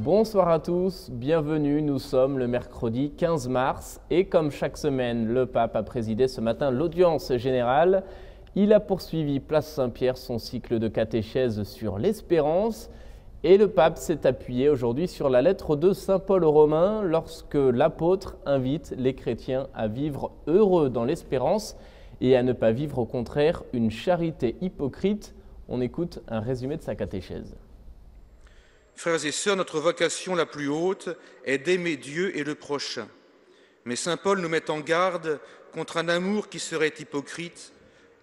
Bonsoir à tous, bienvenue, nous sommes le mercredi 15 mars et comme chaque semaine, le pape a présidé ce matin l'audience générale. Il a poursuivi place Saint-Pierre son cycle de catéchèse sur l'espérance et le pape s'est appuyé aujourd'hui sur la lettre de Saint Paul aux Romains lorsque l'apôtre invite les chrétiens à vivre heureux dans l'espérance et à ne pas vivre au contraire une charité hypocrite. On écoute un résumé de sa catéchèse. Frères et sœurs, notre vocation la plus haute est d'aimer Dieu et le prochain. Mais saint Paul nous met en garde contre un amour qui serait hypocrite,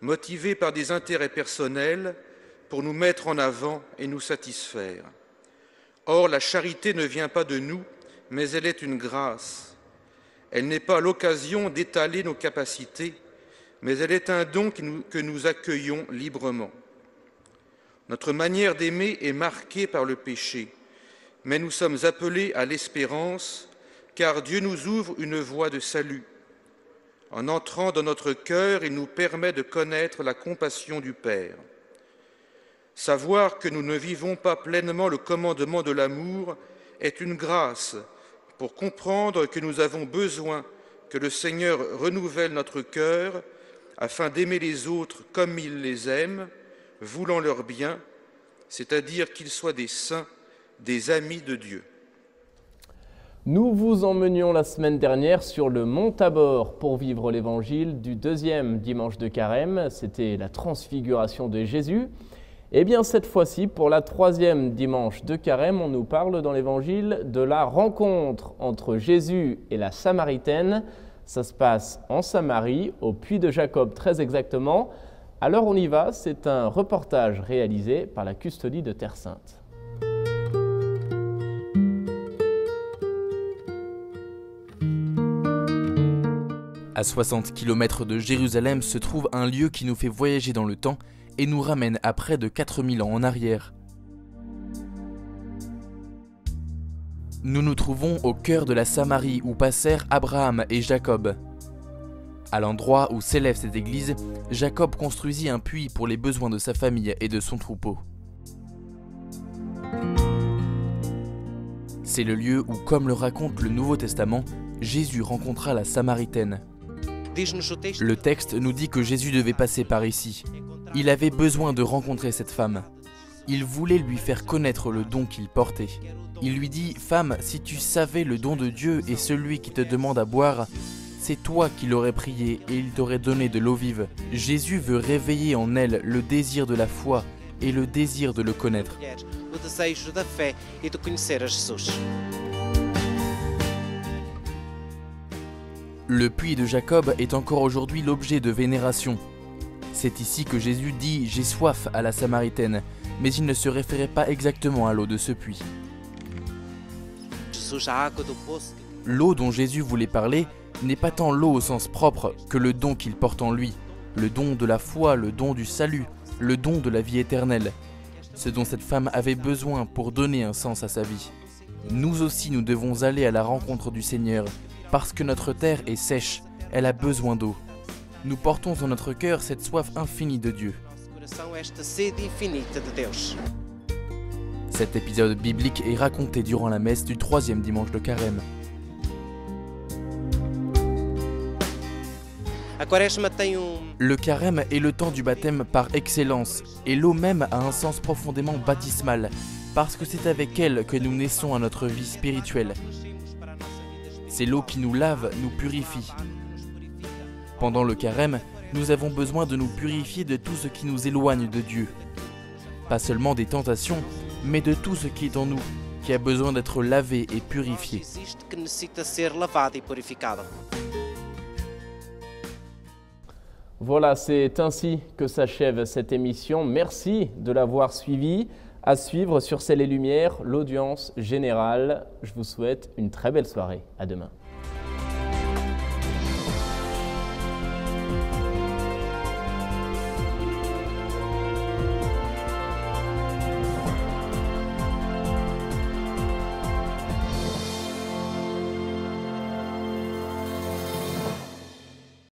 motivé par des intérêts personnels pour nous mettre en avant et nous satisfaire. Or, la charité ne vient pas de nous, mais elle est une grâce. Elle n'est pas l'occasion d'étaler nos capacités, mais elle est un don que nous accueillons librement. Notre manière d'aimer est marquée par le péché, mais nous sommes appelés à l'espérance, car Dieu nous ouvre une voie de salut. En entrant dans notre cœur, il nous permet de connaître la compassion du Père. Savoir que nous ne vivons pas pleinement le commandement de l'amour est une grâce pour comprendre que nous avons besoin que le Seigneur renouvelle notre cœur afin d'aimer les autres comme il les aime, voulant leur bien, c'est-à-dire qu'ils soient des saints, des amis de Dieu. Nous vous emmenions la semaine dernière sur le mont Tabor pour vivre l'évangile du deuxième dimanche de Carême. C'était la transfiguration de Jésus. Et bien cette fois-ci, pour la troisième dimanche de Carême, on nous parle dans l'évangile de la rencontre entre Jésus et la Samaritaine. Ça se passe en Samarie, au puits de Jacob très exactement. Alors on y va, c'est un reportage réalisé par la Custodie de Terre Sainte. À 60 km de Jérusalem se trouve un lieu qui nous fait voyager dans le temps et nous ramène à près de 4000 ans en arrière. Nous nous trouvons au cœur de la Samarie où passèrent Abraham et Jacob. À l'endroit où s'élève cette église, Jacob construisit un puits pour les besoins de sa famille et de son troupeau. C'est le lieu où, comme le raconte le Nouveau Testament, Jésus rencontra la Samaritaine. Le texte nous dit que Jésus devait passer par ici. Il avait besoin de rencontrer cette femme. Il voulait lui faire connaître le don qu'il portait. Il lui dit « Femme, si tu savais le don de Dieu et celui qui te demande à boire, c'est toi qui l'aurais prié et il t'aurait donné de l'eau vive. » Jésus veut réveiller en elle le désir de la foi et le désir de le connaître. Le puits de Jacob est encore aujourd'hui l'objet de vénération. C'est ici que Jésus dit « J'ai soif » à la Samaritaine, mais il ne se référait pas exactement à l'eau de ce puits. L'eau dont Jésus voulait parler n'est pas tant l'eau au sens propre que le don qu'il porte en lui, le don de la foi, le don du salut, le don de la vie éternelle, ce dont cette femme avait besoin pour donner un sens à sa vie. Nous aussi nous devons aller à la rencontre du Seigneur, parce que notre terre est sèche, elle a besoin d'eau. Nous portons en notre cœur cette soif infinie de Dieu. Cet épisode biblique est raconté durant la messe du troisième dimanche de Carême. Le carême est le temps du baptême par excellence, et l'eau même a un sens profondément baptismal, parce que c'est avec elle que nous naissons à notre vie spirituelle. C'est l'eau qui nous lave, nous purifie. Pendant le carême, nous avons besoin de nous purifier de tout ce qui nous éloigne de Dieu. Pas seulement des tentations, mais de tout ce qui est en nous, qui a besoin d'être lavé et purifié. Voilà, c'est ainsi que s'achève cette émission. Merci de l'avoir suivi. À suivre sur Ciel et Lumière, l'audience générale. Je vous souhaite une très belle soirée. À demain.